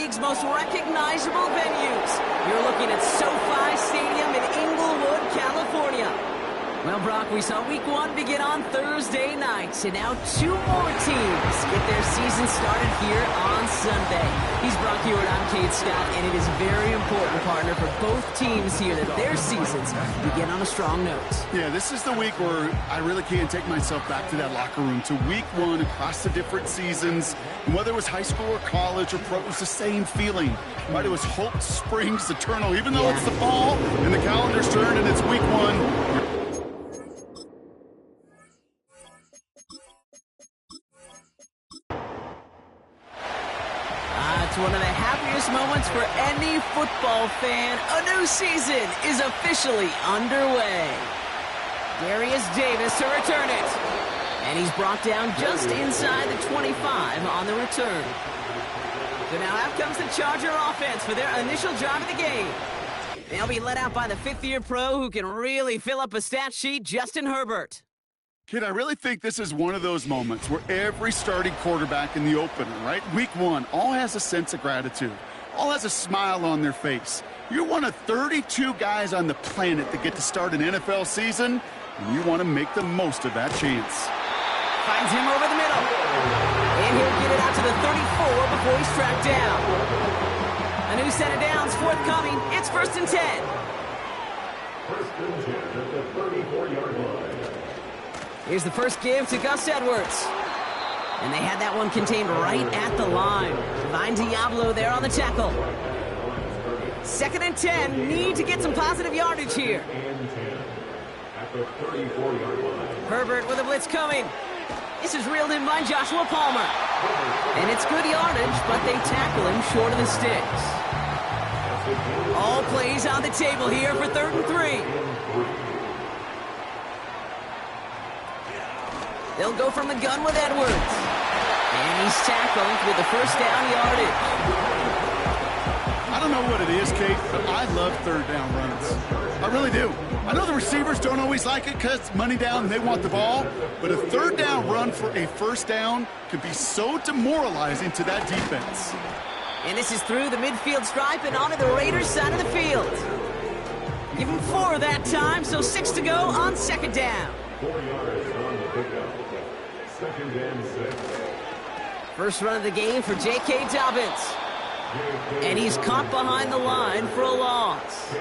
league's most recognizable venues. You're looking at SoFi Stadium in Inglewood, California. Well, Brock, we saw Week 1 begin on Thursday night, and now 2 more teams get their season started here on Sunday. He's Brock Hewitt, I'm Cade Scott, and it is very important, partner, for both teams here that their seasons begin on a strong note. Yeah, this is the week where I really can't take myself back to that locker room, to Week 1 across the different seasons. And whether it was high school or college or pro, it was the same feeling. Right? It was hope springs eternal, even though it's the fall and the calendar's turned and it's Week 1. It's one of the happiest moments for any football fan. A new season is officially underway. Darius Davis to return it. And he's brought down just inside the 25 on the return. So now out comes the Charger offense for their initial drive of the game. They'll be led out by the fifth-year pro who can really fill up a stat sheet, Justin Herbert. Kid, I really think this is one of those moments where every starting quarterback in the opener, right? Week 1, all has a sense of gratitude. All has a smile on their face. You're one of 32 guys on the planet that get to start an NFL season, and you want to make the most of that chance. Finds him over the middle. And he'll get it out to the 34 before he's tracked down. A new set of downs forthcoming. It's 1st and 10. First and 10 at the 34-yard line. Here's the first give to Gus Edwards. And they had that one contained right at the line. Divine Diablo there on the tackle. 2nd and 10. Need to get some positive yardage here. Herbert with a blitz coming. This is reeled in by Joshua Palmer. And it's good yardage, but they tackle him short of the sticks. All plays on the table here for 3rd and 3. They'll go from the gun with Edwards. And he's tackled with the first down yardage. I don't know what it is, Kate, but I love 3rd down runs. I really do. I know the receivers don't always like it because it's money down and they want the ball, but a 3rd down run for a first down can be so demoralizing to that defense. And this is through the midfield stripe and onto the Raiders' side of the field. Give him 4 that time, so 6 to go on 2nd down. 4 yards on the pickup. 2nd and 6. First run of the game for J.K. Dobbins. And he's caught behind the line for a loss.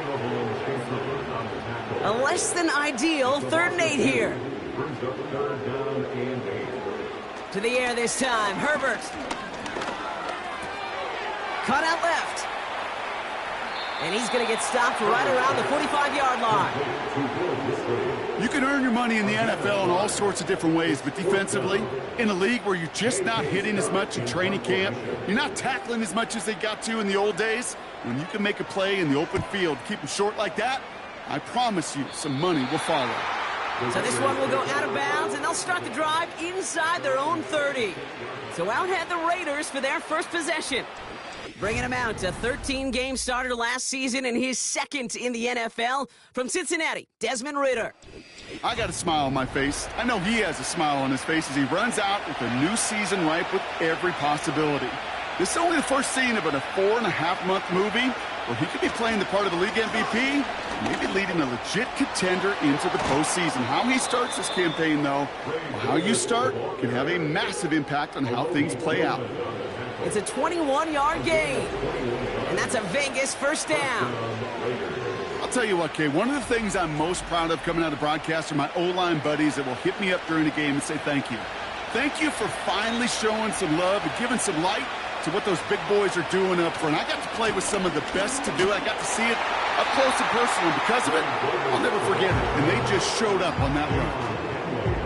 A less than ideal 3rd and 8 here. To the air this time. Herbert. Cut out left. And he's going to get stopped right around the 45-yard line. You can earn your money in the NFL in all sorts of different ways, but defensively, in a league where you're just not hitting as much in training camp, you're not tackling as much as they got to in the old days, when you can make a play in the open field, keep them short like that, I promise you some money will follow. So this one will go out of bounds, and they'll start the drive inside their own 30. So out head the Raiders for their first possession. Bringing him out, a 13-game starter last season and his 2nd in the NFL. From Cincinnati, Desmond Ridder. I got a smile on my face. I know he has a smile on his face as he runs out with a new season ripe with every possibility. This is only the first scene of a 4.5-month movie where he could be playing the part of the league MVP, maybe leading a legit contender into the postseason. How he starts this campaign, though, or how you start, can have a massive impact on how things play out. It's a 21-yard gain, and that's a Vegas first down. I'll tell you what, Kay, one of the things I'm most proud of coming out of broadcast are my O-line buddies that will hit me up during the game and say thank you. Thank you for finally showing some love and giving some light to what those big boys are doing up front. I got to play with some of the best to do it. I got to see it up close and personal, and because of it, I'll never forget it. And they just showed up on that run.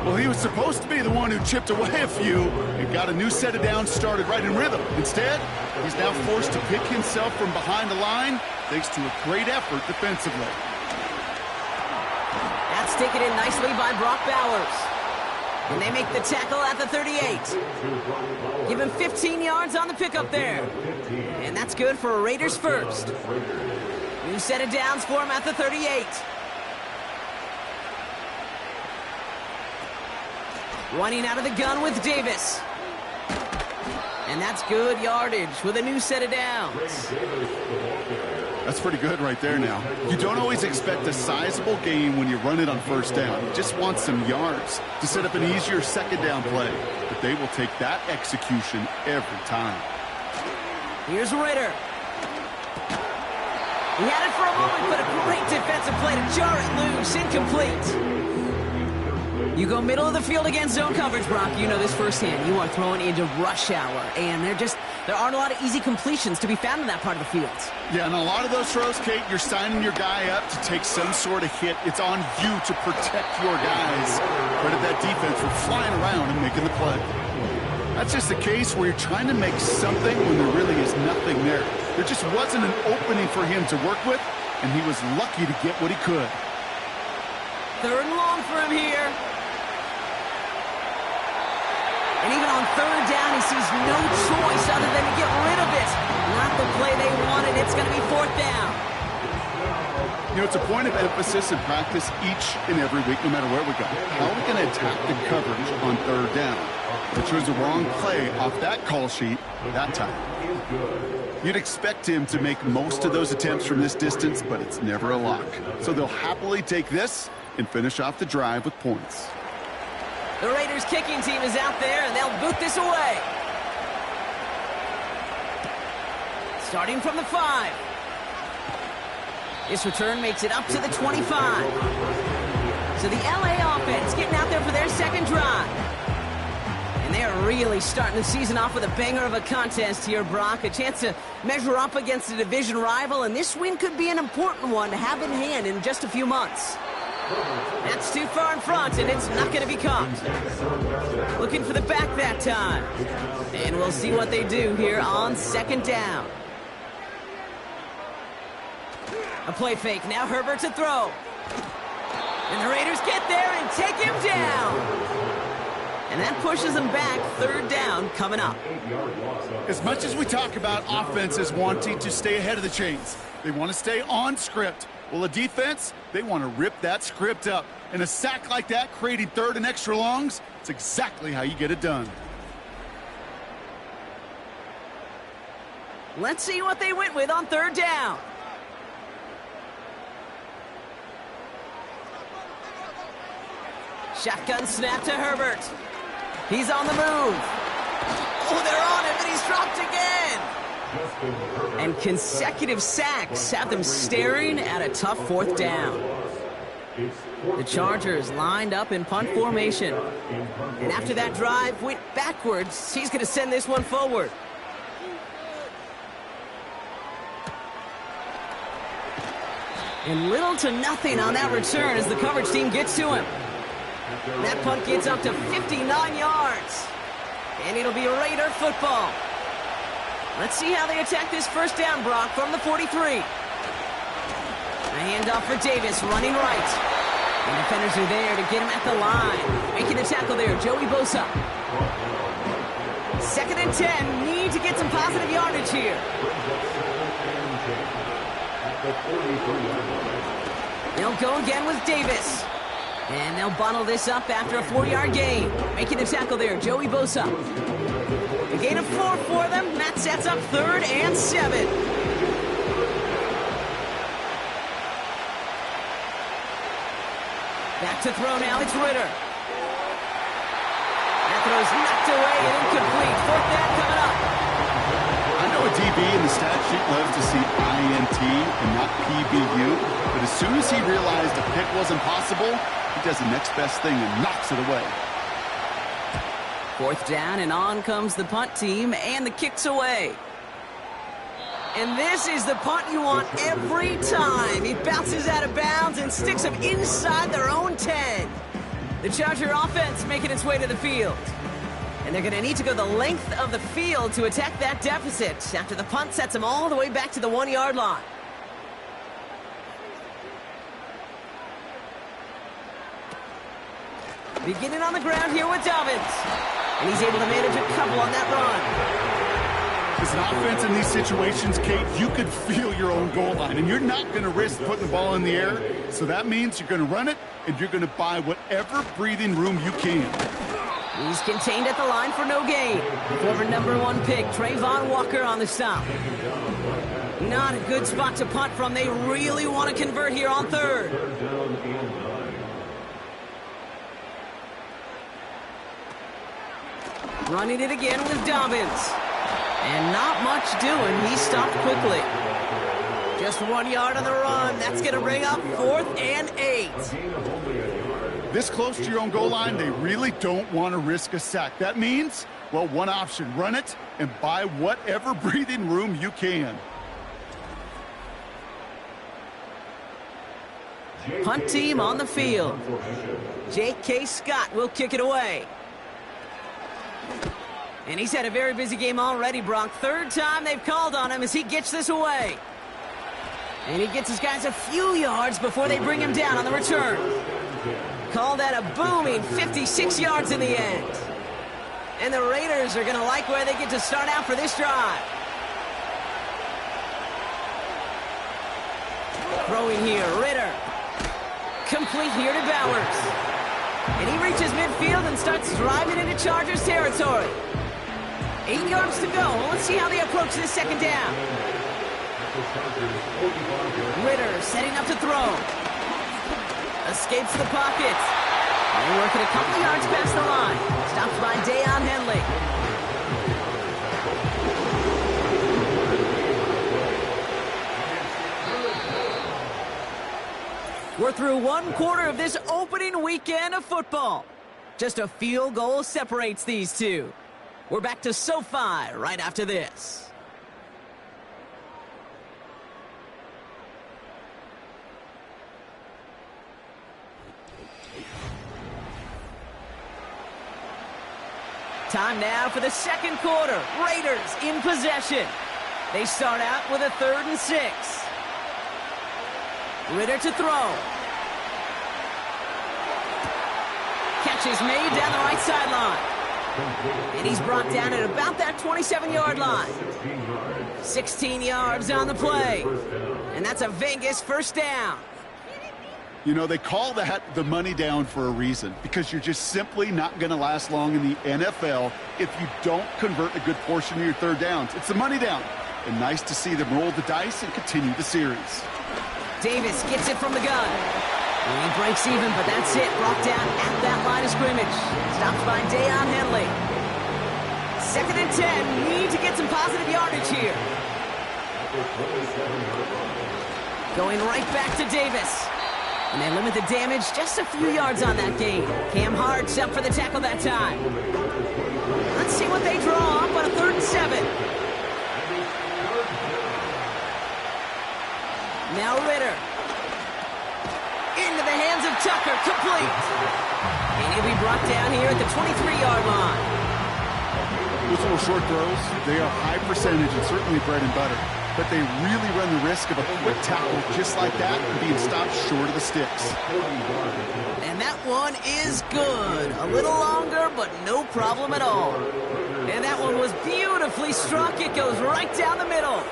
Well, he was supposed to be the one who chipped away a few and got a new set of downs started right in rhythm. Instead, he's now forced to pick himself from behind the line thanks to a great effort defensively. That's taken in nicely by Brock Bowers. And they make the tackle at the 38. Give him 15 yards on the pickup there. And that's good for a Raiders first. New set of downs for him at the 38. Running out of the gun with Davis. And that's good yardage with a new set of downs. That's pretty good right there now. You don't always expect a sizable gain when you run it on first down. You just want some yards to set up an easier second down play. But they will take that execution every time. Here's Ritter. He had it for a moment, but a great defensive play to jar it loose. Incomplete. You go middle of the field against zone coverage, Brock. You know this firsthand. You are throwing into rush hour, and there aren't a lot of easy completions to be found in that part of the field. Yeah, and a lot of those throws, Kate, you're signing your guy up to take some sort of hit. It's on you to protect your guys. Credit that defense for flying around and making the play. That's just a case where you're trying to make something when there really is nothing there. There just wasn't an opening for him to work with, and he was lucky to get what he could. Third and long for him here. And even on third down, he sees no choice other than to get rid of it. Not the play they wanted. It's going to be fourth down. You know, it's a point of emphasis in practice each and every week, no matter where we go. How are we going to attack the coverage on third down? They chose the wrong play off that call sheet that time. You'd expect him to make most of those attempts from this distance, but it's never a lock. So they'll happily take this and finish off the drive with points. The Raiders' kicking team is out there, and they'll boot this away. Starting from the 5. This return makes it up to the 25. So the LA offense getting out there for their second drive. And they're really starting the season off with a banger of a contest here, Brock. A chance to measure up against a division rival, and this win could be an important one to have in hand in just a few months. That's too far in front, and it's not going to be caught. Looking for the back that time. And we'll see what they do here on second down. A play fake. Now Herbert to throw. And the Raiders get there and take him down. And that pushes them back. Third down coming up. As much as we talk about offenses wanting to stay ahead of the chains, they want to stay on script. Well, a defense, they want to rip that script up. And a sack like that, creating third and extra longs, it's exactly how you get it done. Let's see what they went with on third down. Shotgun snap to Herbert. He's on the move. Oh, they're on him, and he's dropped again. And consecutive sacks have them staring at a tough fourth down. The Chargers lined up in punt formation. And after that drive went backwards, he's going to send this one forward. And little to nothing on that return as the coverage team gets to him. That punt gets up to 59 yards. And it'll be Raider football. Let's see how they attack this first down, Brock, from the 43. A handoff for Davis, running right. And defenders are there to get him at the line. Making the tackle there, Joey Bosa. 2nd and 10, need to get some positive yardage here. They'll go again with Davis. And they'll bottle this up after a 4-yard gain. Making the tackle there, Joey Bosa. A gain of 4 for them. That sets up 3rd and 7. Back to throw now, it's Ritter. That throw's knocked away and incomplete. 4th down coming up. I know a DB in the stat sheet loves to see INT and not PBU, but as soon as he realized a pick wasn't possible, he does the next best thing and knocks it away. 4th down, and on comes the punt team, and the kick's away. And this is the punt you want every time. He bounces out of bounds and sticks them inside their own 10. The Charger offense making its way to the field. And they're going to need to go the length of the field to attack that deficit after the punt sets them all the way back to the 1-yard line. Beginning on the ground here with Dobbins. And he's able to manage a couple on that run. As an offense in these situations, Kate, you could feel your own goal line, and you're not going to risk putting the ball in the air. So that means you're going to run it, and you're going to buy whatever breathing room you can. He's contained at the line for no gain. Former #1 pick, Trayvon Walker on the stop. Not a good spot to punt from. They really want to convert here on third. Running it again with Dobbins. And not much doing. He stopped quickly. Just 1 yard on the run. That's going to bring up 4th and 8. This close to your own goal line, they really don't want to risk a sack. That means, well, one option, run it and buy whatever breathing room you can. Punt team on the field. J.K. Scott will kick it away. And he's had a very busy game already, Brock. 3rd time they've called on him as he gets this away. And he gets his guys a few yards before they bring him down on the return. Call that a booming 56 yards in the end. And the Raiders are going to like where they get to start out for this drive. Throwing here, Ritter. Complete here to Bowers. And he reaches midfield and starts driving into Chargers territory. 8 yards to go. Let's see how they approach this 2nd down. Ritter setting up to throw. Escapes the pocket. They work it a couple yards past the line. Stopped by Deion Henley. We're through 1/4 of this opening weekend of football. Just a field goal separates these two. We're back to SoFi right after this. Time now for the 2nd quarter. Raiders in possession. They start out with a 3rd and 6. Ritter to throw. Catch is made down the right sideline. And he's brought down at about that 27-yard line. 16 yards on the play. And that's a Vegas 1st down. You know, they call that the money down for a reason, because you're just simply not going to last long in the NFL if you don't convert a good portion of your 3rd downs. It's the money down. And nice to see them roll the dice and continue the series. Davis gets it from the gun. And he breaks even, but that's it. Brought down at that line of scrimmage. Stopped by Deion Henley. 2nd and 10. Need to get some positive yardage here. Going right back to Davis. And they limit the damage just a few yards on that gain. Cam Hart's up for the tackle that time. Let's see what they draw up on a 3rd and 7. Now Ritter. Into the hands of Tucker, complete. And he'll be brought down here at the 23-yard line. Those little short throws, they are high percentage and certainly bread and butter. But they really run the risk of a quick tackle just like that and being stopped short of the sticks. And that one is good. A little longer, but no problem at all. And that one was beautifully struck. It goes right down the middle.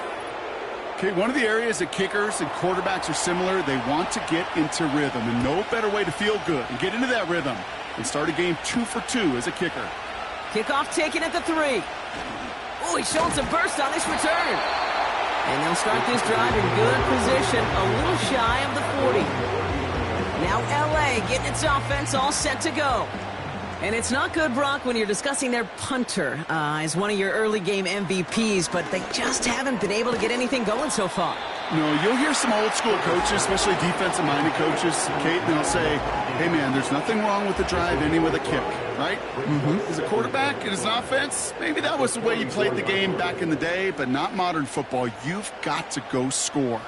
Okay, one of the areas that kickers and quarterbacks are similar, they want to get into rhythm. And no better way to feel good and get into that rhythm than start a game 2 for 2 as a kicker. Kickoff taken at the 3. Oh, he's showing some burst on this return. And they'll start this drive in good position, a little shy of the 40. Now LA getting its offense all set to go. And it's not good, Brock, when you're discussing their punter as one of your early game MVPs, but they just haven't been able to get anything going so far. No, you'll hear some old school coaches, especially defensive-minded coaches, Kate, and they'll say, hey, man, there's nothing wrong with the drive ending with a kick, right? As a quarterback and as an offense, maybe that was the way you played the game back in the day, but not modern football. You've got to go score.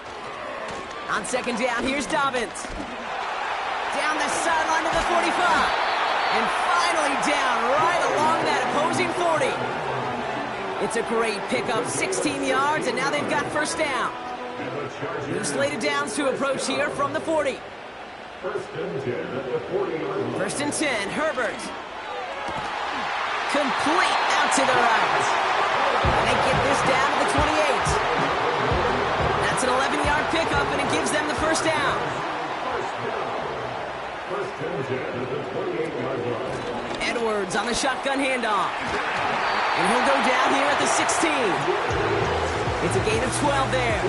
On 2nd down, here's Dobbins. Down the sideline to the 45. And finally down right along that opposing 40. It's a great pickup, 16 yards, and now they've got 1st down. New slated downs to approach here from the 40. 1st and 10, Herbert. Complete out to the right. And they get this down to the 28. That's an 11-yard pickup, and it gives them the 1st down. First and 10 at the 28-yard line. Edwards on the shotgun handoff. And he'll go down here at the 16. It's a gain of 12 there.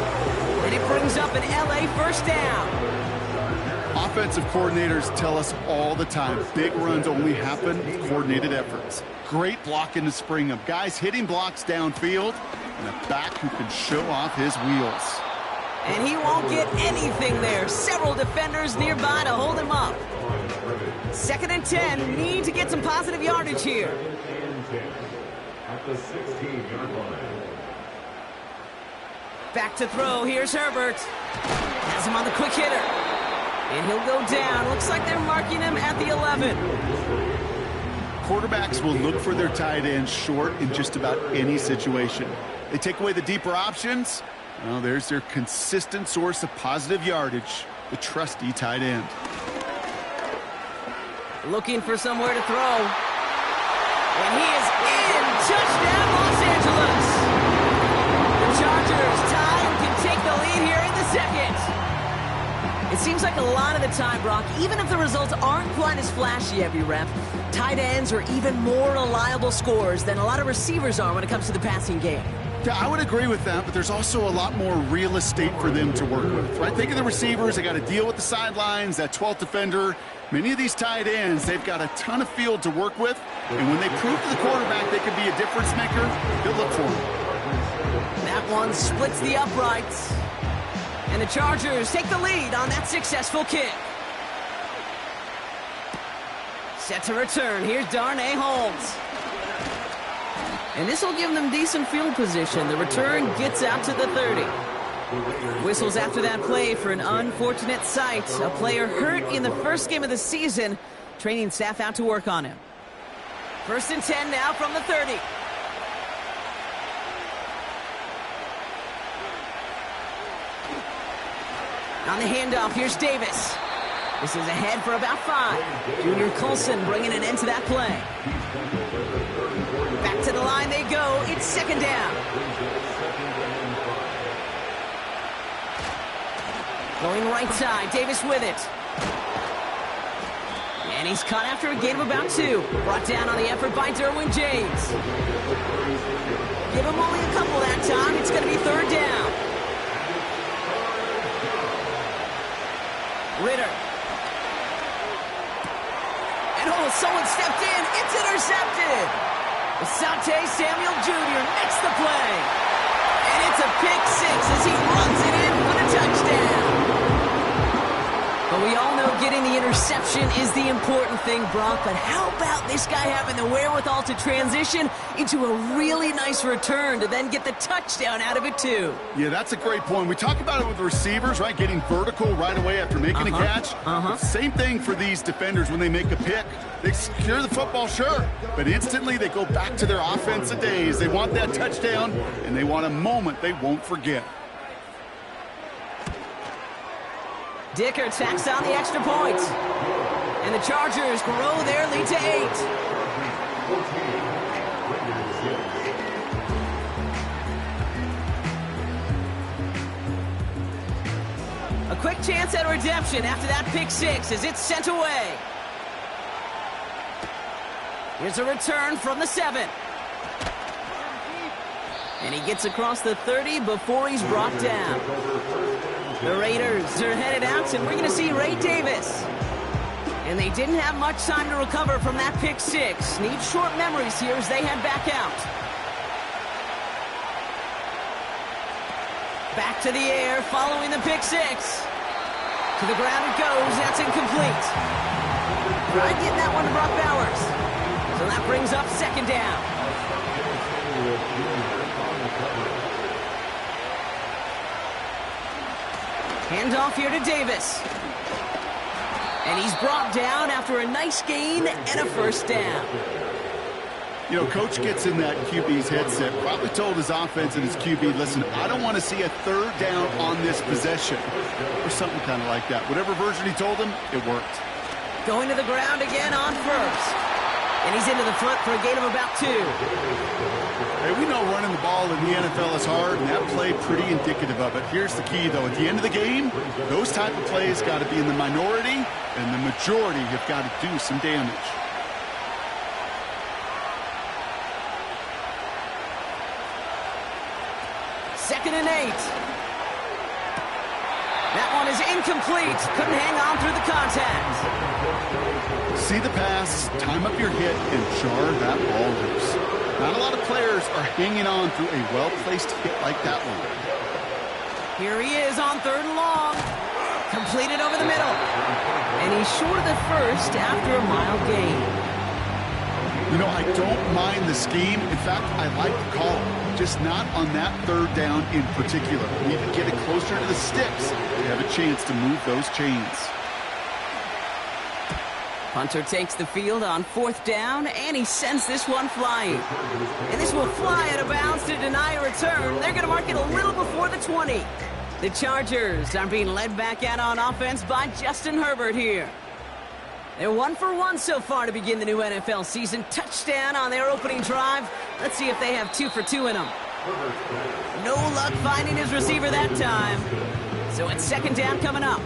And it brings up an LA first down. Offensive coordinators tell us all the time, big runs only happen with coordinated efforts. Great block in the spring of guys hitting blocks downfield and a back who can show off his wheels. And he won't get anything there. Several defenders nearby to hold him up. 2nd and 10. Need to get some positive yardage here. At the 16-yard line. Back to throw. Here's Herbert. Has him on the quick hitter. And he'll go down. Looks like they're marking him at the 11. Quarterbacks will look for their tight end short in just about any situation. They take away the deeper options. Well, there's their consistent source of positive yardage, the trusty tight end. Looking for somewhere to throw. And he is in. Touchdown, Los Angeles. The Chargers tie and can take the lead here in the second. It seems like a lot of the time, Brock, even if the results aren't quite as flashy every rep, tight ends are even more reliable scorers than a lot of receivers are when it comes to the passing game. Yeah, I would agree with that, but there's also a lot more real estate for them to work with, right? Think of the receivers. They got to deal with the sidelines, that 12th defender. Many of these tight ends, they've got a ton of field to work with, and when they prove to the quarterback they can be a difference maker, they'll look for him. That one splits the uprights. And the Chargers take the lead on that successful kick. Set to return. Here's Darnay Holmes. And this will give them decent field position. The return gets out to the 30. Whistles after that play for an unfortunate sight. A player hurt in the first game of the season. Training staff out to work on him. 1st and 10 now from the 30. On the handoff, here's Davis. This is ahead for about 5. Junior Colson bringing an end to that play. Back to the line they go. It's 2nd down. Going right side, Davis with it. And he's caught after a gain of about 2. Brought down on the effort by Derwin James. Give him only a couple that time. It's going to be 3rd down. Ritter. And someone stepped in. It's intercepted. Asante Samuel Jr. makes the play. And it's a pick 6 as he runs it in for the touchdown. But we all know getting the interception is the important thing, Brock. But how about this guy having the wherewithal to transition into a really nice return to then get the touchdown out of it, too? Yeah, that's a great point. We talk about it with the receivers, right? Getting vertical right away after making a catch. Same thing for these defenders when they make a pick. They secure the football, sure, but instantly they go back to their offensive days. They want that touchdown, and they want a moment they won't forget. Dicker tacks on the extra point. And the Chargers grow their lead to 8. A quick chance at redemption after that pick 6 as it's sent away. Here's a return from the 7. And he gets across the 30 before he's brought down. The Raiders are headed out, and we're going to see Ray Davis. And they didn't have much time to recover from that pick 6. Need short memories here as they head back out. Back to the air following the pick 6. To the ground it goes. That's incomplete. Tried getting that one to Brock Bowers. So that brings up 2nd down. Handoff here to Davis. And he's brought down after a nice gain and a 1st down. You know, coach gets in that QB's headset, probably told his offense and his QB, listen, I don't want to see a 3rd down on this possession. Or something kind of like that. Whatever version he told him, it worked. Going to the ground again on 1st. And he's into the front for a gain of about 2. Hey, we know running the ball in the NFL is hard, and that play pretty indicative of it. Here's the key, though. At the end of the game, those type of plays got to be in the minority, and the majority have got to do some damage. Second and 8. That one is incomplete. Couldn't hang on through the contact. See the pass, time up your hit, and jar that ball loose. Not a lot of players are hanging on through a well-placed hit like that one. Here he is on 3rd and long. Completed over the middle. And he's short of the first after a mile gain. You know, I don't mind the scheme. In fact, I like the call. Just not on that 3rd down in particular. We need to get it closer to the sticks to have a chance to move those chains. Hunter takes the field on 4th down, and he sends this one flying. And this will fly out of bounds to deny a return. They're going to mark it a little before the 20. The Chargers are being led back out on offense by Justin Herbert here. They're 1 for 1 so far to begin the new NFL season. Touchdown on their opening drive. Let's see if they have 2 for 2 in them. No luck finding his receiver that time. So it's 2nd down coming up.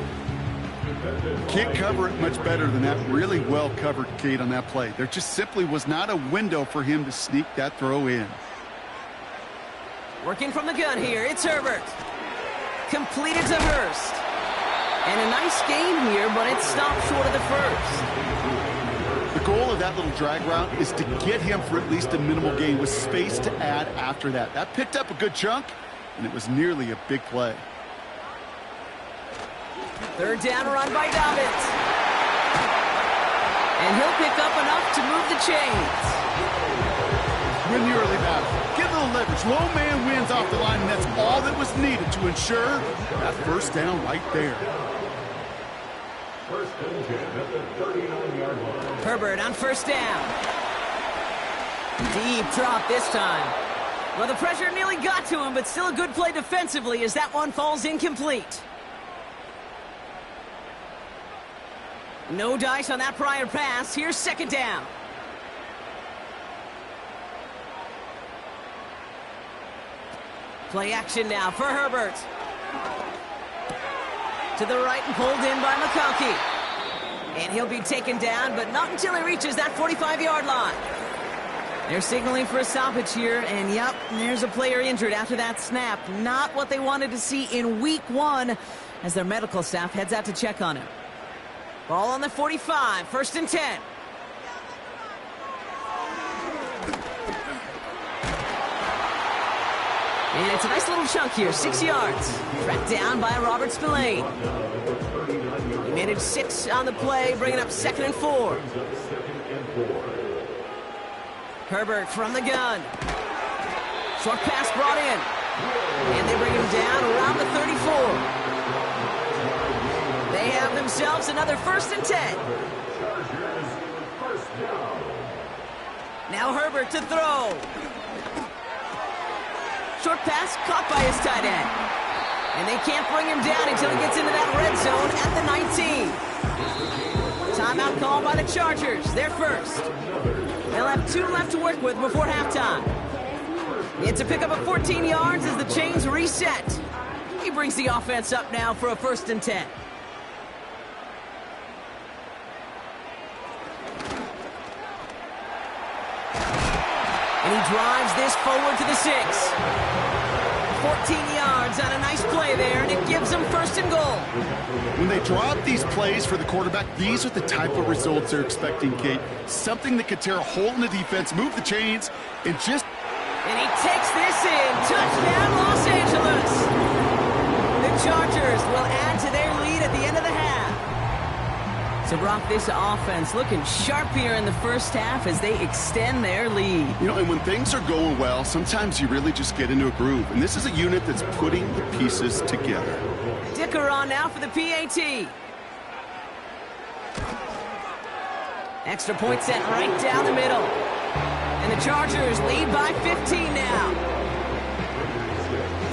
Can't cover it much better than that really well covered Kate on that play. There just simply was not a window for him to sneak that throw in. Working from the gun here, it's Herbert. Completed to Hurst. And a nice gain here, but it stopped short of the first. The goal of that little drag route is to get him for at least a minimal gain with space to add after that. That picked up a good chunk, and it was nearly a big play. 3rd down run by Dobbins. And he'll pick up enough to move the chains. Win the early battle. Get a little leverage. Low man wins off the line, and that's all that was needed to ensure that 1st down right there. 1st and 10 at the 39-yard line. Herbert on 1st down. Deep drop this time. Well, the pressure nearly got to him, but still a good play defensively as that one falls incomplete. No dice on that prior pass. Here's 2nd down. Play action now for Herbert. To the right and pulled in by McConkey. And he'll be taken down, but not until he reaches that 45-yard line. They're signaling for a stoppage here, and yep, there's a player injured after that snap. Not what they wanted to see in week 1 as their medical staff heads out to check on him. Ball on the 45, 1st and 10. And it's a nice little chunk here, 6 yards. Tracked down by Robert Spillane. He managed 6 on the play, bringing up 2nd and 4. Herbert from the gun. Short pass brought in. And they bring him down around the 34. They have themselves another 1st and 10. Now Herbert to throw. Short pass caught by his tight end. And they can't bring him down until he gets into that red zone at the 19. Timeout called by the Chargers. They're first. They'll have 2 left to work with before halftime. It's a pickup of 14 yards as the chains reset. He brings the offense up now for a 1st and 10. And he drives this forward to the 6. 14 yards on a nice play there, and it gives them 1st and goal. When they draw up these plays for the quarterback, these are the type of results they're expecting, Kate. Something that could tear a hole in the defense, move the chains, and just... And he takes this in. Touchdown, Los Angeles. The Chargers will add to their lead at the end of the half. So, Brock, this offense looking sharp here in the first half as they extend their lead. You know, and when things are going well, sometimes you really just get into a groove. And this is a unit that's putting the pieces together. Dicker on now for the PAT. Extra point set right down the middle. And the Chargers lead by 15 now.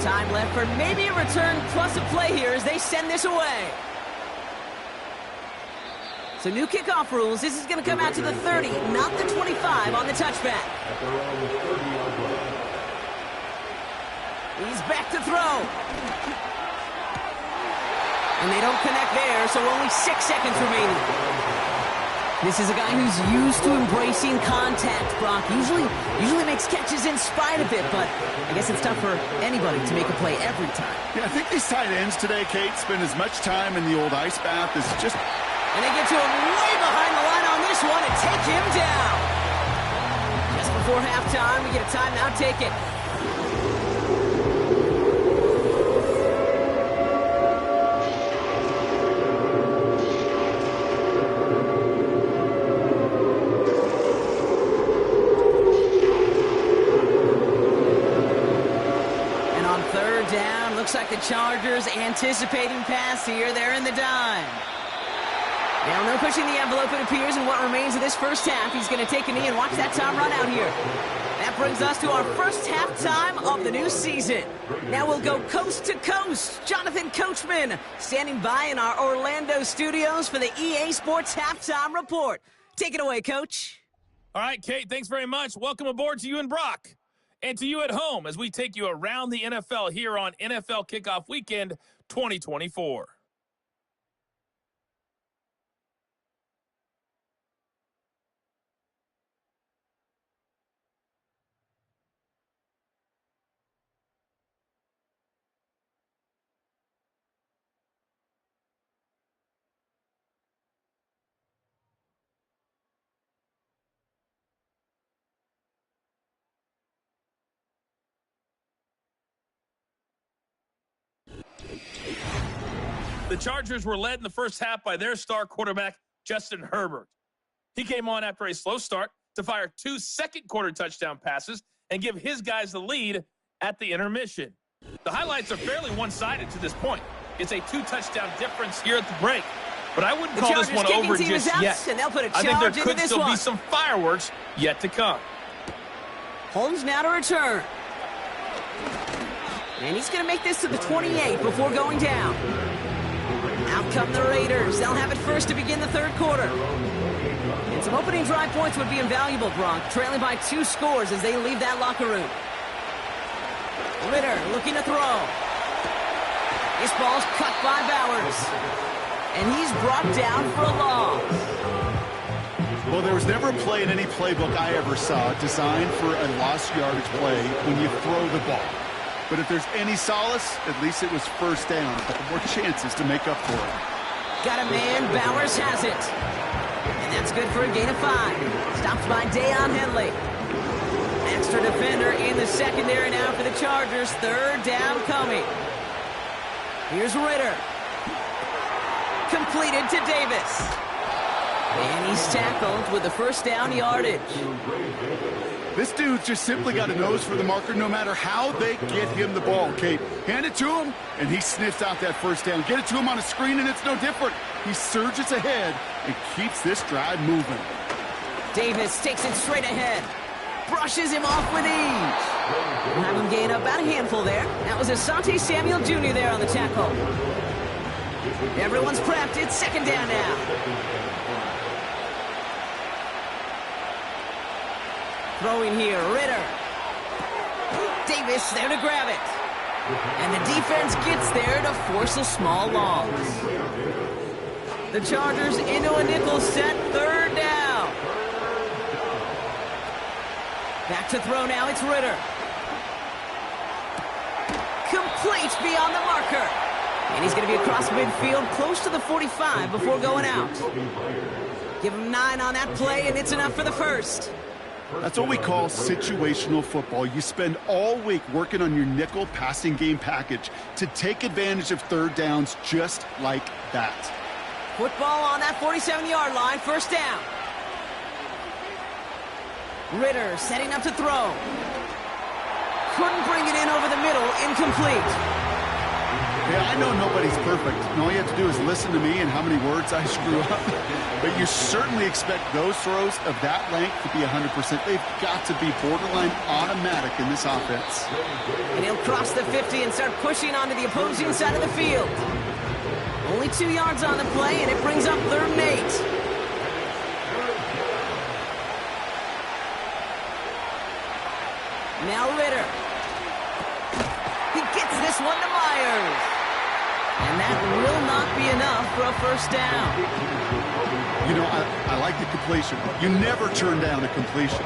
Time left for maybe a return plus a play here as they send this away. So new kickoff rules. This is going to come out to the 30, not the 25 on the touchback. He's back to throw. And they don't connect there, so only 6 seconds remaining. This is a guy who's used to embracing contact, Brock. Usually makes catches in spite of it, but I guess it's tough for anybody to make a play every time. Yeah, I think these tight ends today, Kate, spend as much time in the old ice bath as just... And they get to him way behind the line on this one and take him down. Just before halftime, we get a timeout. Take it. And on third down, looks like the Chargers anticipating pass here. They're in the dime. Now, no pushing the envelope, it appears, in what remains of this first half. He's going to take a knee and watch that time run out here. That brings us to our first halftime of the new season. Now we'll go coast to coast. Jonathan Coachman standing by in our Orlando studios for the EA Sports Halftime Report. Take it away, Coach. All right, Kate, thanks very much. Welcome aboard to you and Brock. And to you at home as we take you around the NFL here on NFL Kickoff Weekend 2024. The Chargers were led in the first half by their star quarterback, Justin Herbert. He came on after a slow start to fire 2 second-quarter touchdown passes and give his guys the lead at the intermission. The highlights are fairly one-sided to this point. It's a 2-touchdown difference here at the break. But I wouldn't call this one over just yet. And they'll put a I think there could still be some fireworks yet to come. Holmes now to return. And he's going to make this to the 28 before going down. Out come the Raiders. They'll have it first to begin the third quarter. And some opening drive points would be invaluable, Gronk, trailing by 2 scores as they leave that locker room. Ritter looking to throw. This ball's cut by Bowers. And he's brought down for a loss. Well, there was never a play in any playbook I ever saw designed for a lost yardage play when you throw the ball. But if there's any solace, at least it was first down. A couple more chances to make up for it. Got a man. Bowers has it. And that's good for a gain of 5. Stopped by Deion Henley. Extra defender in the secondary now for the Chargers. Third down coming. Here's Ritter. Completed to Davis. And he's tackled with the first down yardage. This dude's just simply got a nose for the marker no matter how they get him the ball, Kate. Hand it to him, and he sniffs out that first down. Get it to him on a screen, and it's no different. He surges ahead and keeps this drive moving. Davis takes it straight ahead. Brushes him off with ease. We'll have him gain about a handful there. That was Asante Samuel Jr. there on the tackle. Everyone's prepped. It's second down now. Throwing here, Ritter. Davis there to grab it. And the defense gets there to force a small loss. The Chargers into a nickel set, third down. Back to throw now, it's Ritter. Complete beyond the marker. And he's going to be across midfield, close to the 45 before going out. Give him 9 on that play, and it's enough for the first. That's what we call situational football. You spend all week working on your nickel passing game package to take advantage of third downs just like that. Football on that 47-yard line, first down. Ritter setting up to throw. Couldn't bring it in over the middle, incomplete. Yeah, I know nobody's perfect, and all you have to do is listen to me and how many words I screw up. But you certainly expect those throws of that length to be 100%. They've got to be borderline automatic in this offense. And he'll cross the 50 and start pushing onto the opposing side of the field. Only 2 yards on the play, and it brings up 3rd and 8. Now Ritter. He gets this one to Myers. And that will not be enough for a first down. You know, I like the completion. You never turn down a completion.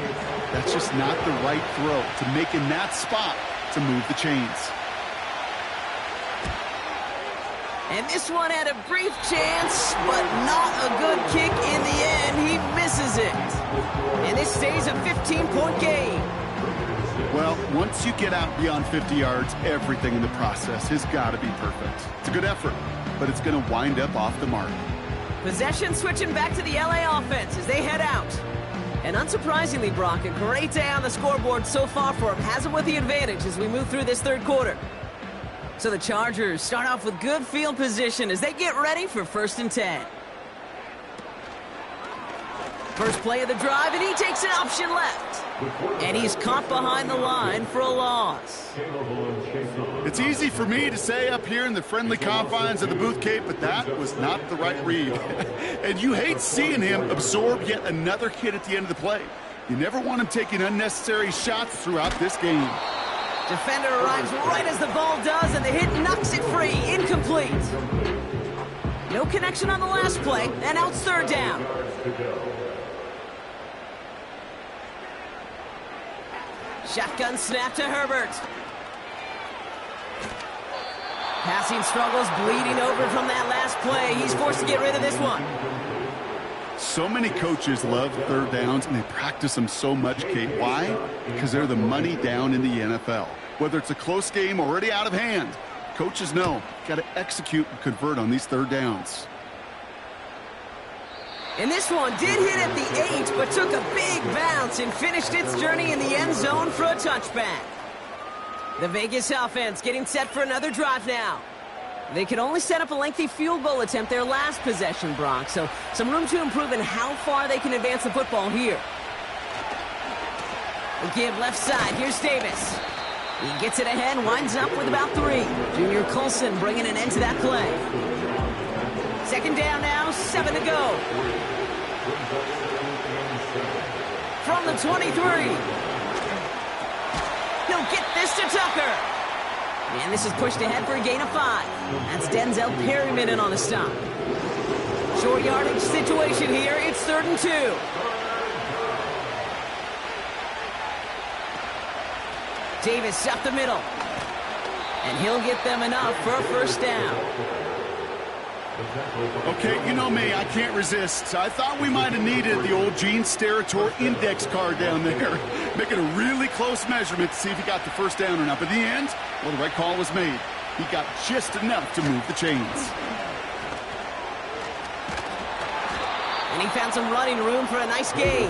That's just not the right throw to make in that spot to move the chains. And this one had a brief chance, but not a good kick in the end. He misses it. And this stays a 15-point game. Well, once you get out beyond 50 yards, everything in the process has got to be perfect. It's a good effort, but it's going to wind up off the mark. Possession switching back to the LA offense as they head out. And unsurprisingly, Brock, a great day on the scoreboard so far for him. Has him with the advantage as we move through this third quarter. So the Chargers start off with good field position as they get ready for 1st and 10. First play of the drive, and he takes an option left. And he's caught behind the line for a loss. It's easy for me to say up here in the friendly confines of the booth, Kate, but that was not the right read. And you hate seeing him absorb yet another hit at the end of the play. You never want him taking unnecessary shots throughout this game. Defender arrives right as the ball does, and the hit knocks it free. Incomplete. No connection on the last play, and now it's 3rd down. Shotgun snap to Herbert. Passing struggles, bleeding over from that last play. He's forced to get rid of this one. So many coaches love 3rd downs, and they practice them so much, Kate. Why? Because they're the money down in the NFL. Whether it's a close game already out of hand, coaches know got to execute and convert on these 3rd downs. And this one did hit at the 8, but took a big bounce and finished its journey in the end zone for a touchback. The Vegas offense getting set for another drive now. They could only set up a lengthy field goal attempt their last possession, Brock, so some room to improve in how far they can advance the football here. They give left side. Here's Davis. He gets it ahead, winds up with about 3. Junior Colson bringing an end to that play. 2nd down now, 7 to go. From the 23. He'll get this to Tucker. And this is pushed ahead for a gain of 5. That's Denzel Perryman in on the stop. Short yardage situation here. It's 3rd and 2. Davis up the middle. And he'll get them enough for a 1st down. Okay, you know me, I can't resist. I thought we might have needed the old Gene Steratore index card down there. Making a really close measurement to see if he got the 1st down or not. But in the end, well, the right call was made. He got just enough to move the chains. And he found some running room for a nice gain.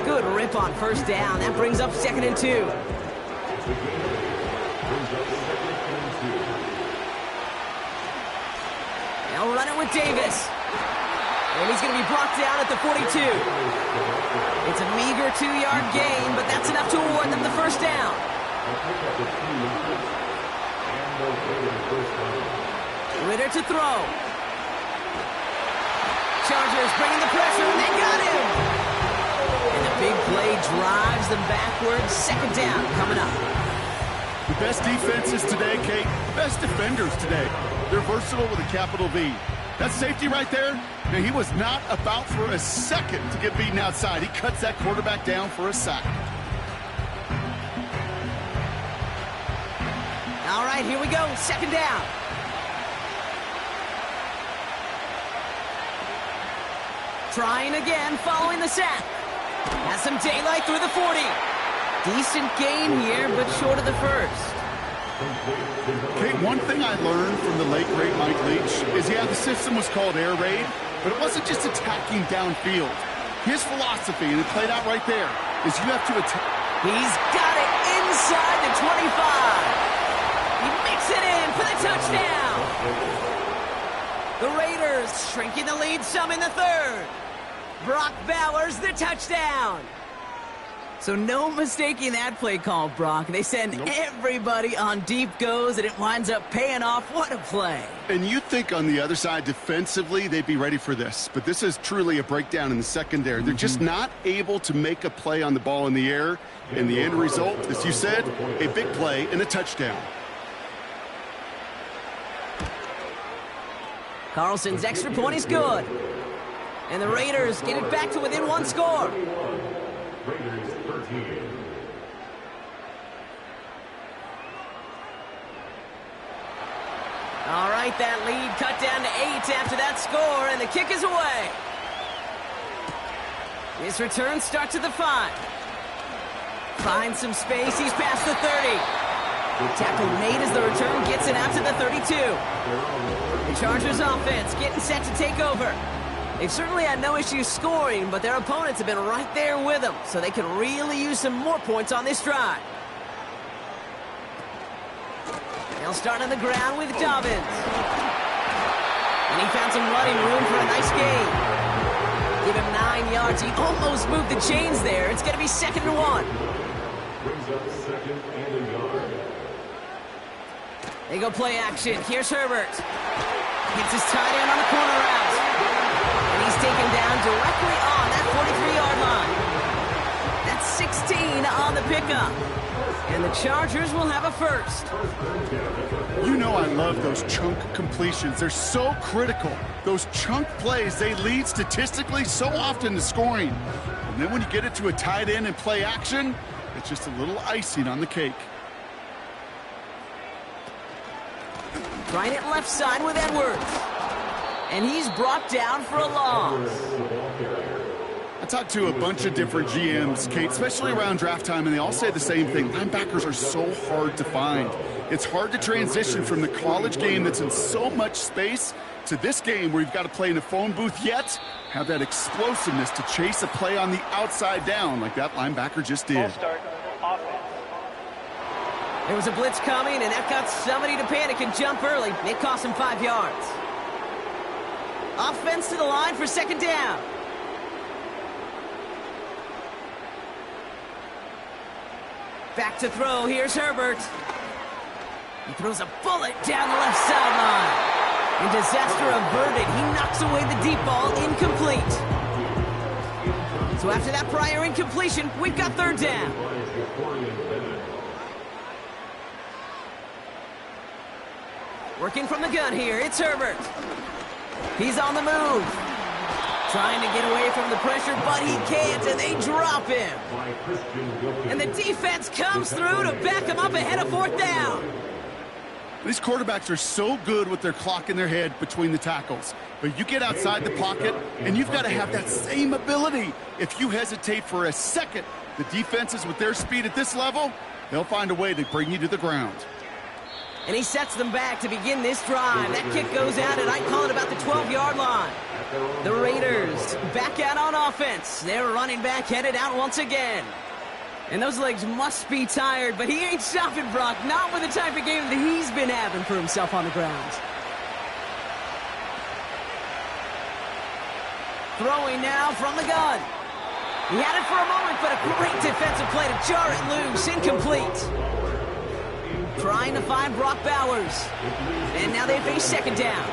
Good rip on 1st down. That brings up 2nd and 2. They'll run it with Davis. And he's going to be brought down at the 42. It's a meager 2-yard gain, but that's enough to award them the 1st down. Ritter to throw. Chargers bringing the pressure, and they got him. And the big play drives them backwards. 2nd down coming up. The best defenses today, Kate, the best defenders today. They're versatile with a capital V. That safety right there, now he was not about for a second to get beaten outside. He cuts that quarterback down for a sack. All right, here we go. 2nd down. Trying again, following the sack. Has some daylight through the 40. Decent gain here, but short of the 1st. Okay, one thing I learned from the late, great Mike Leach is, yeah, the system was called air raid, but it wasn't just attacking downfield. His philosophy, and it played out right there, is you have to attack. He's got it inside the 25. He makes it in for the touchdown. The Raiders shrinking the lead some in the 3rd. Brock Bowers the touchdown. So no mistaking that play call, Brock. They send everybody on deep goes, and it winds up paying off. What a play. And you think on the other side defensively they'd be ready for this. But this is truly a breakdown in the secondary. They're just not able to make a play on the ball in the air. And the end result, as you said, a big play and a touchdown. Carlson's extra point is good. And the Raiders get it back to within one score. Raiders 13. All right, that lead cut down to 8 after that score, and the kick is away. His return starts at the 5. Finds some space, he's past the 30. Tackle made as the return gets it out to the 32. The Chargers offense getting set to take over. They've certainly had no issues scoring, but their opponents have been right there with them, so they could really use some more points on this drive. They'll start on the ground with Dobbins. And he found some running room for a nice gain. Give him 9 yards. He almost moved the chains there. It's going to be 2nd and 1. Brings up 2nd and a yard. They go play action. Here's Herbert. Gets his tight end on the corner route. And he's taken down directly on that 43-yard line. That's 16 on the pickup. And the Chargers will have a first. You know I love those chunk completions. They're so critical. Those chunk plays, they lead statistically so often to scoring. And then when you get it to a tight end and play action, it's just a little icing on the cake. Trying it left side with Edwards. And he's brought down for a loss. I talked to a bunch of different GMs, Kate, especially around draft time, and they all say the same thing. Linebackers are so hard to find. It's hard to transition from the college game that's in so much space to this game where you've got to play in a phone booth, yet have that explosiveness to chase a play on the outside down like that linebacker just did. There was a blitz coming, and that got somebody to panic and jump early. It cost him 5 yards. Offense to the line for 2nd down. Back to throw. Here's Herbert. He throws a bullet down the left sideline. And disaster averted. He knocks away the deep ball, incomplete. So after that prior incompletion, we've got 3rd down. Working from the gun here, it's Herbert. He's on the move. Trying to get away from the pressure, but he can't, and they drop him. And the defense comes through to back him up ahead of 4th down. These quarterbacks are so good with their clock in their head between the tackles. But you get outside the pocket, and you've got to have that same ability. If you hesitate for a second, the defenses with their speed at this level, they'll find a way to bring you to the ground. And he sets them back to begin this drive. That kick goes out, and I call it about the 12-yard line. The Raiders back out on offense. Their running back headed out once again. And those legs must be tired, but he ain't stopping, Brock. Not with the type of game that he's been having for himself on the ground. Throwing now from the gun. He had it for a moment, but a great defensive play to jar it loose. Incomplete. Trying to find Brock Bowers. And now they face 2nd down.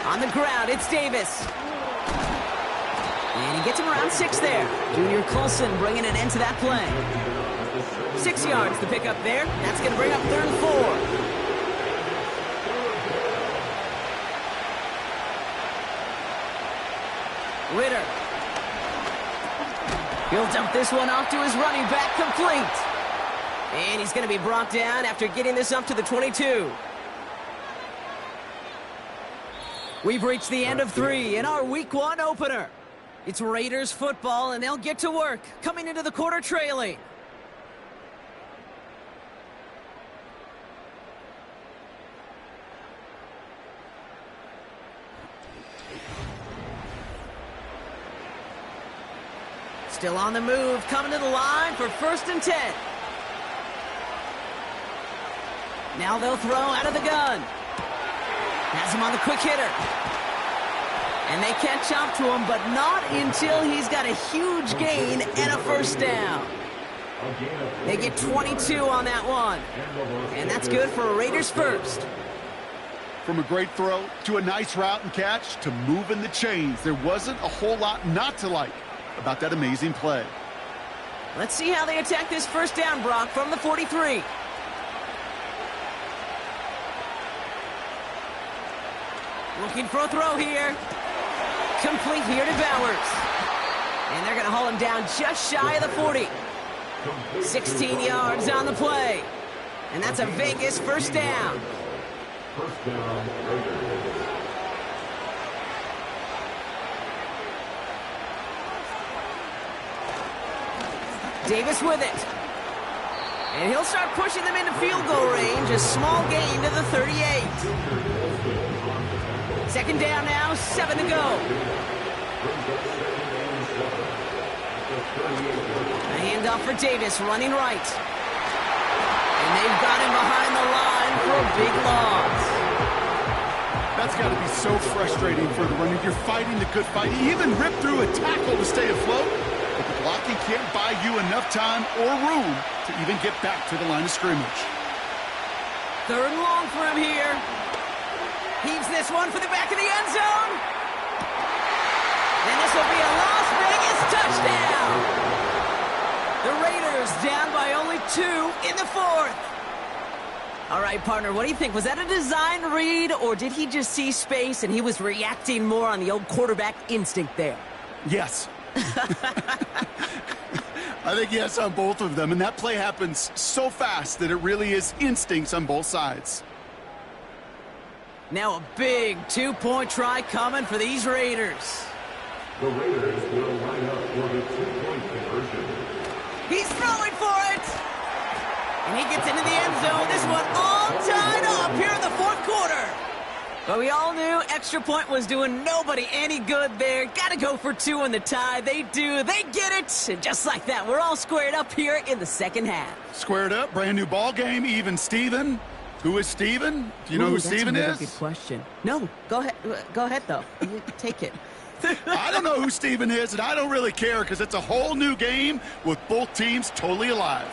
On the ground, it's Davis. And he gets him around 6 there. Junior Colson bringing an end to that play. 6 yards to pick up there. That's going to bring up 3rd and 4. Ritter. He'll dump this one off to his running back, complete. And he's going to be brought down after getting this up to the 22. We've reached the end of 3 in our Week 1 opener. It's Raiders football, and they'll get to work, coming into the quarter trailing. Still on the move, coming to the line for 1st and 10. Now they'll throw out of the gun. Has him on the quick hitter. And they catch up to him, but not until he's got a huge gain and a first down. They get 22 on that one. And that's good for a Raiders first. From a great throw to a nice route and catch to moving the chains, there wasn't a whole lot not to like about that amazing play. Let's see how they attack this first down, Brock, from the 43. Looking for a throw here. Complete here to Bowers. And they're going to haul him down just shy of the 40. 16 yards on the play. And that's a Vegas first down. First down, Raiders. Davis with it. And he'll start pushing them into field goal range. A small gain to the 38. Second down now, 7 to go. A handoff for Davis, running right. And they've got him behind the line for a big loss. That's got to be so frustrating for the runner. You're fighting the good fight. He even ripped through a tackle to stay afloat. But the blocking can't buy you enough time or room to even get back to the line of scrimmage. Third and long for him here. Heaves this one for the back of the end zone. And this will be a Las Vegas touchdown. The Raiders down by only 2 in the fourth. All right, partner, what do you think? Was that a design read, or did he just see space and he was reacting more on the old quarterback instinct there? Yes. I think yes on both of them, and that play happens so fast that it really is instincts on both sides. Now a big 2-point try coming for these Raiders. The Raiders will line up for the 2-point conversion. He's throwing for it! And he gets into the end zone. This one all tied up here in the fourth quarter. But we all knew extra point was doing nobody any good there. Got to go for 2 in the tie. They do. They get it. And just like that, we're all squared up here in the second half. Squared up, brand new ball game, even Steven. Who is Steven? Do you know who Steven is? That's a good question. No, go ahead. Go ahead, though. You take it. I don't know who Steven is, and I don't really care because it's a whole new game with both teams totally alive.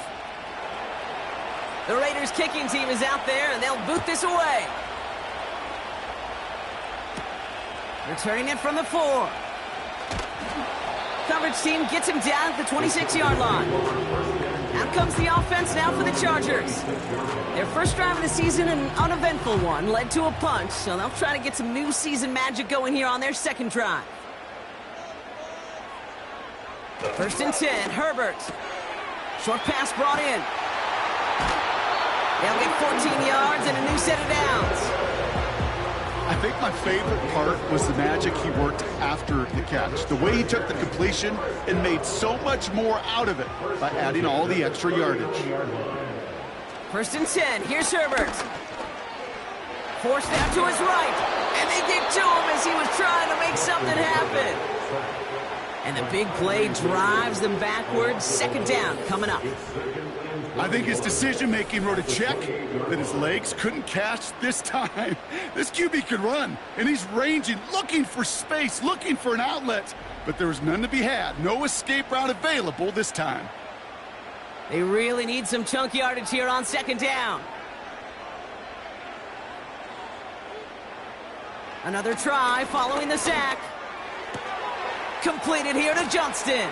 The Raiders kicking team is out there, and they'll boot this away. Returning it from the 4. Coverage team gets him down at the 26-yard line. Out comes the offense now for the Chargers. Their first drive of the season, an uneventful one, led to a punch, so they'll try to get some new season magic going here on their second drive. First and 10, Herbert. Short pass brought in. They'll get 14 yards and a new set of downs. I think my favorite part was the magic he worked after the catch. The way he took the completion and made so much more out of it by adding all the extra yardage. First and 10, here's Herbert. Forced out to his right, and they get to him as he was trying to make something happen. And the big play drives them backwards. Second down coming up. I think his decision-making wrote a check that his legs couldn't catch this time. This QB could run, and he's ranging, looking for space, looking for an outlet. But there was none to be had. No escape route available this time. They really need some chunk yardage here on second down. Another try following the sack. Completed here to Johnston.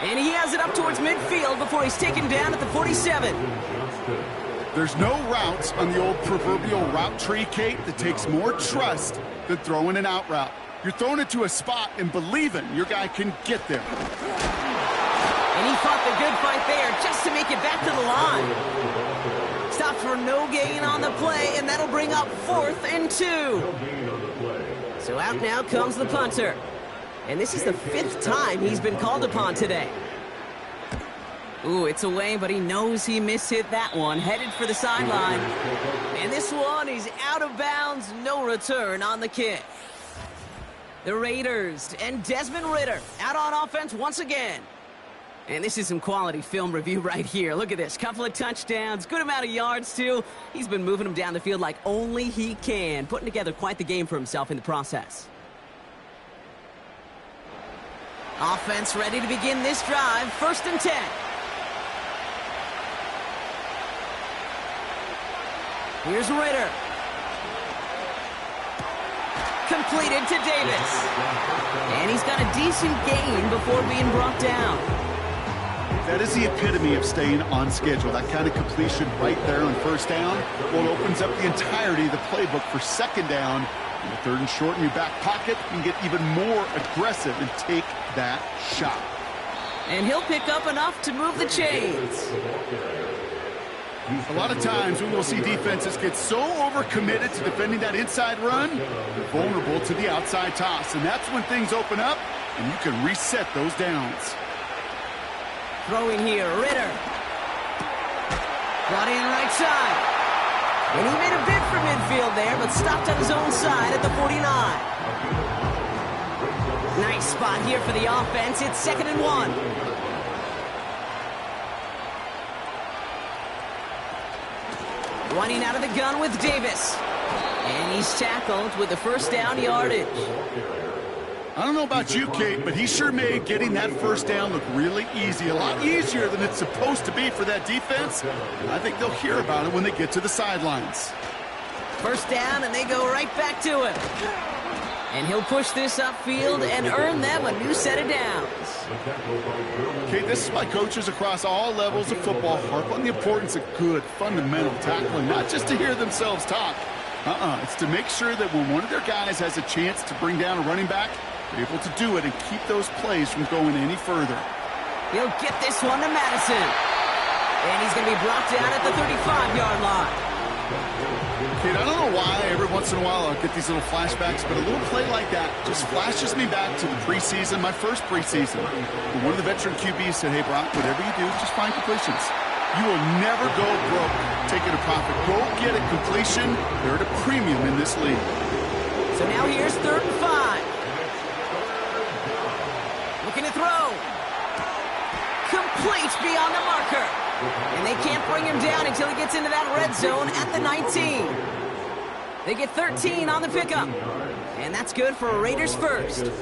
And he has it up towards midfield before he's taken down at the 47. There's no routes on the old proverbial route tree, Kate, that takes more trust than throwing an out route. You're throwing it to a spot and believing your guy can get there. And he fought the good fight there just to make it back to the line. Stopped for no gain on the play, and that'll bring up 4th and 2. So out now comes the punter. And this is the 5th time he's been called upon today. Ooh, it's away, but he knows he mishit that one. Headed for the sideline. And this one is out of bounds. No return on the kick. The Raiders and Desmond Ridder out on offense once again. And this is some quality film review right here. Look at this. Couple of touchdowns. Good amount of yards, too. He's been moving them down the field like only he can. Putting together quite the game for himself in the process. Offense ready to begin this drive. 1st and 10. Here's Ritter. Completed to Davis. And he's got a decent gain before being brought down. That is the epitome of staying on schedule. That kind of completion right there on 1st down. Well, it opens up the entirety of the playbook for 2nd down. In the 3rd and short in your back pocket, you can get even more aggressive and take that shot. And he'll pick up enough to move the chains. A lot of times we will see defenses get so overcommitted to defending that inside run, they're vulnerable to the outside toss. And that's when things open up and you can reset those downs. Throwing here, Ritter. Brought in right side. And he made a bid for midfield there, but stopped on his own side at the 49. Nice spot here for the offense. It's 2nd and 1. Running out of the gun with Davis. And he's tackled with the 1st down yardage. I don't know about you, Kate, but he sure made getting that 1st down look really easy. A lot easier than it's supposed to be for that defense. I think they'll hear about it when they get to the sidelines. 1st down, and they go right back to him. And he'll push this upfield and earn them a new set of downs. Okay, this is why coaches across all levels of football harp on the importance of good, fundamental tackling, not just to hear themselves talk. It's to make sure that when one of their guys has a chance to bring down a running back, they're able to do it and keep those plays from going any further. He'll get this one to Madison. And he's going to be brought down at the 35-yard line. Kate, I don't know why every once in a while I'll get these little flashbacks, but a little play like that just flashes me back to the preseason, my first preseason. When one of the veteran QBs said, hey, Brock, whatever you do, just find completions. You will never go broke taking a profit. Go get a completion. They're at a premium in this league. So now here's 3rd and 5. Looking to throw. Complete beyond the marker. And they can't bring him down until he gets into that red zone at the 19. They get 13 on the pickup. And that's good for a Raiders 1st.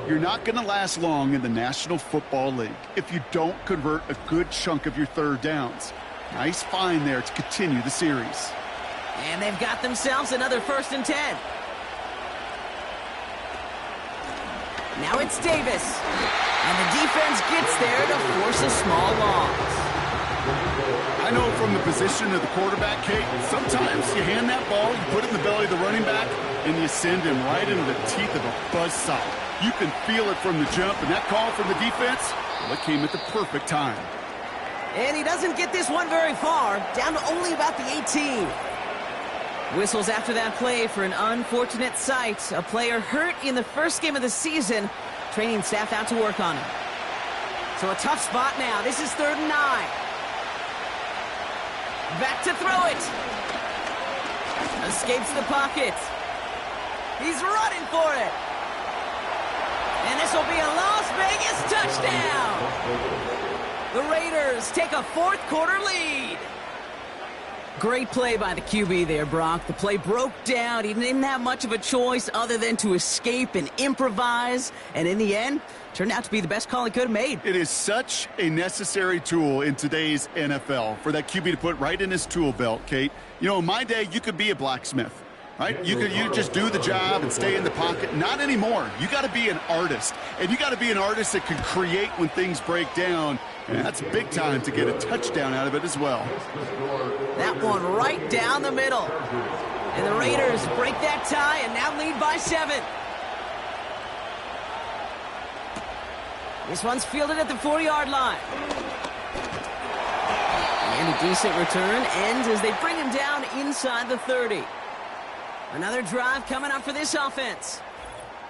You're not going to last long in the National Football League if you don't convert a good chunk of your 3rd downs. Nice find there to continue the series. And they've got themselves another 1st and 10. Now it's Davis. And the defense gets there to force a small loss. I know from the position of the quarterback, Kate, sometimes you hand that ball, you put it in the belly of the running back, and you send him right into the teeth of a buzzsaw. You can feel it from the jump, and that call from the defense, well, it came at the perfect time. And he doesn't get this one very far, down to only about the 18. Whistles after that play for an unfortunate sight. A player hurt in the 1st game of the season. Training staff out to work on him. So a tough spot now. This is 3rd and 9. Back to throw it. Escapes the pocket. He's running for it. And this will be a Las Vegas touchdown. The Raiders take a 4th quarter lead. Great play by the QB there, Brock. The play broke down. He didn't have much of a choice other than to escape and improvise. And in the end, turned out to be the best call he could have made. It is such a necessary tool in today's NFL for that QB to put right in his tool belt, Kate. You know, in my day, you could be a blacksmith, right? You just do the job and stay in the pocket. Not anymore. You got to be an artist. And you got to be an artist that can create when things break down. And that's big time to get a touchdown out of it as well. That one right down the middle. And the Raiders break that tie and now lead by 7. This one's fielded at the 4-yard line. And a decent return ends as they bring him down inside the 30. Another drive coming up for this offense.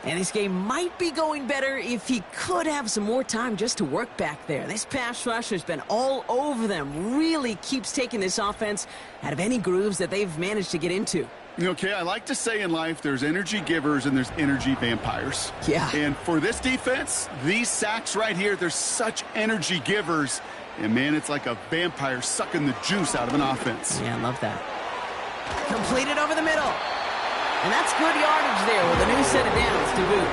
And this game might be going better if he could have some more time just to work back there. This pass rush has been all over them. Really keeps taking this offense out of any grooves that they've managed to get into. Okay, I like to say in life there's energy givers and there's energy vampires. Yeah. And for this defense, these sacks right here, they're such energy givers. And, man, it's like a vampire sucking the juice out of an offense. Yeah, I love that. Completed over the middle. And that's good yardage there with a new set of downs to boot.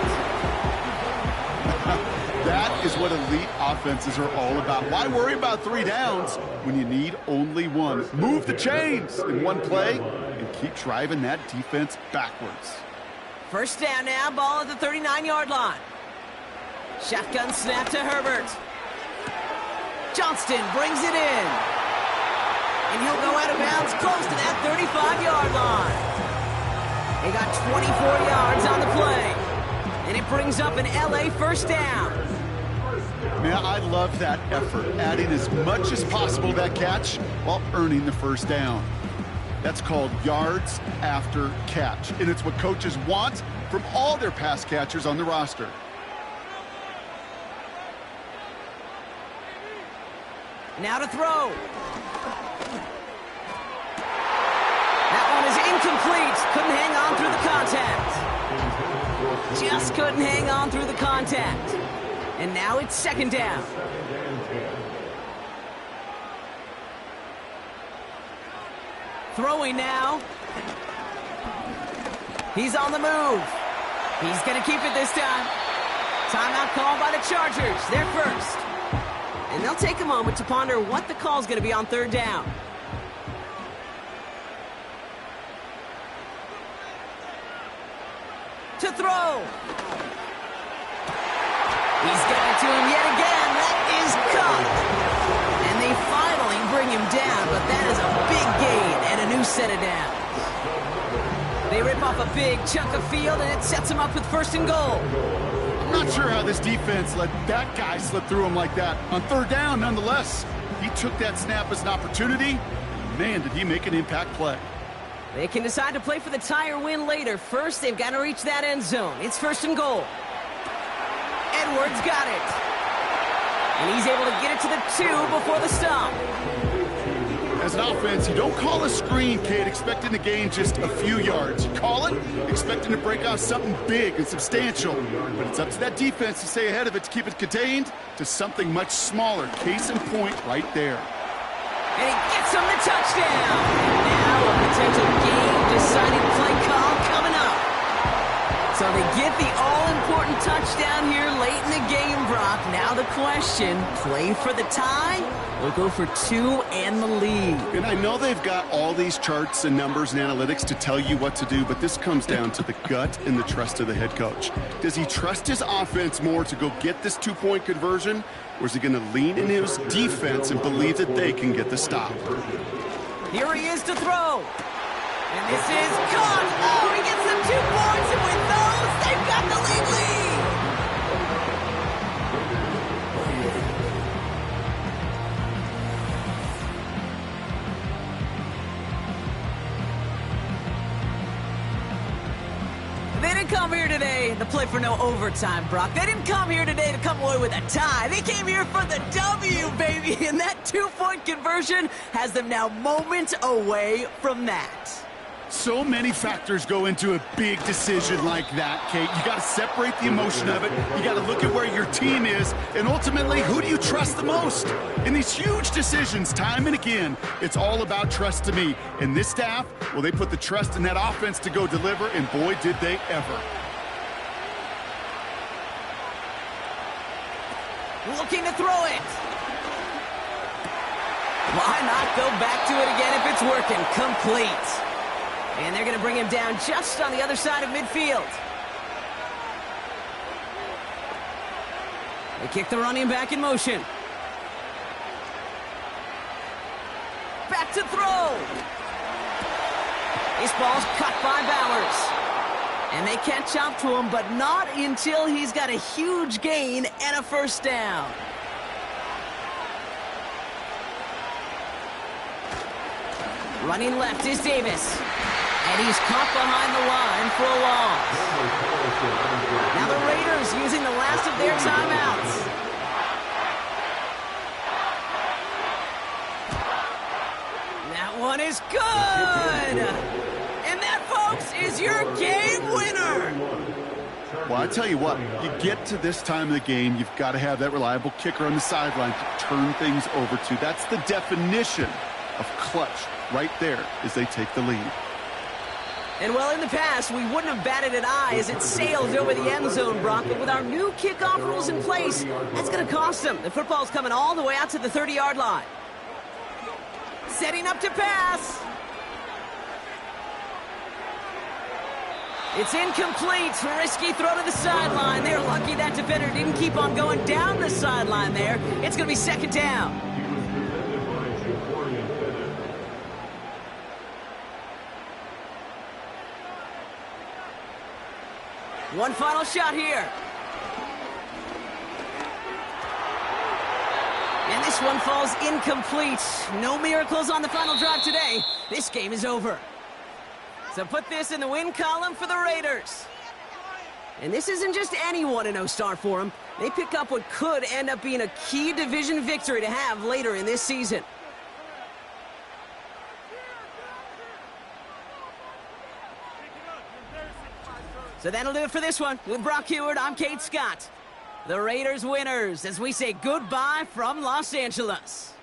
That is what elite offenses are all about. Why worry about 3 downs when you need only 1? Move the chains in one play and keep driving that defense backwards. First down now, ball at the 39-yard line. Shotgun snap to Herbert. Johnston brings it in. And he'll go out of bounds close to that 35-yard line. They got 24 yards on the play. And it brings up an LA first down. Man, I love that effort, adding as much as possible to that catch while earning the first down. That's called yards after catch, and it's what coaches want from all their pass catchers on the roster. Now to throw. That one is incomplete. Couldn't hang on through the contact. Just couldn't hang on through the contact. And now it's second down. Throwing now. He's on the move. He's going to keep it this time. Timeout called by the Chargers. They're first. And they'll take a moment to ponder what the call is going to be on third down. To throw. He's got it to him yet again. That is caught. And they finally bring him down, but that is a big gain and a new set of downs. They rip off a big chunk of field, and it sets him up with first and goal. I'm not sure how this defense let that guy slip through him like that. On third down, nonetheless, he took that snap as an opportunity. Man, did he make an impact play. They can decide to play for the tie or win later. First, they've got to reach that end zone. It's first and goal. Edwards got it. And he's able to get it to the 2 before the stop. As an offense, you don't call a screen, kid, expecting to gain just a few yards. You call it expecting to break off something big and substantial. But it's up to that defense to stay ahead of it, to keep it contained to something much smaller. Case in point right there. And he gets him the touchdown. And now a potential game-deciding play call coming up. So they get the all-important touchdown here late in the game, Brock. Now the question, play for the tie or go for 2 and the lead? And I know they've got all these charts and numbers and analytics to tell you what to do, but this comes down to the gut and the trust of the head coach. Does he trust his offense more to go get this 2-point conversion, or is he going to lean in his defense and believe that they can get the stop? Here he is to throw. And this is caught. Oh, he gets them 2 points, and with those, they've got the lead. They didn't come here today to play for no overtime, Brock. They didn't come here today to come away with a tie. They came here for the W, baby, and that 2-point conversion has them now moments away from that. So many factors go into a big decision like that, Kate. You got to separate the emotion of it. You got to look at where your team is, and ultimately, who do you trust the most? In these huge decisions, time and again, it's all about trust to me. And this staff, well, they put the trust in that offense to go deliver, and boy, did they ever. Looking to throw it. Why not go back to it again if it's working? Complete. And they're going to bring him down just on the other side of midfield. They kick the running back in motion. Back to throw. This ball's cut by Bowers. And they catch up to him, but not until he's got a huge gain and a first down. Running left is Davis. And he's caught behind the line for a loss. Now the Raiders using the last of their timeouts. That one is good. And that, folks, is your game winner. Well, I tell you what, you get to this time of the game, you've got to have that reliable kicker on the sideline to turn things over to. That's the definition of clutch right there as they take the lead. And well, in the past, we wouldn't have batted an eye as it sailed over the end zone, Brock. But with our new kickoff rules in place, that's going to cost them. The football's coming all the way out to the 30-yard line. Setting up to pass. It's incomplete. Risky throw to the sideline. They're lucky that defender didn't keep on going down the sideline there. It's going to be second down. One final shot here. And this one falls incomplete. No miracles on the final drive today. This game is over. So put this in the win column for the Raiders. And this isn't just any 1-0 start for them. They pick up what could end up being a key division victory to have later in this season. So that'll do it for this one. With Brock Heward, I'm Kate Scott. The Raiders winners as we say goodbye from Los Angeles.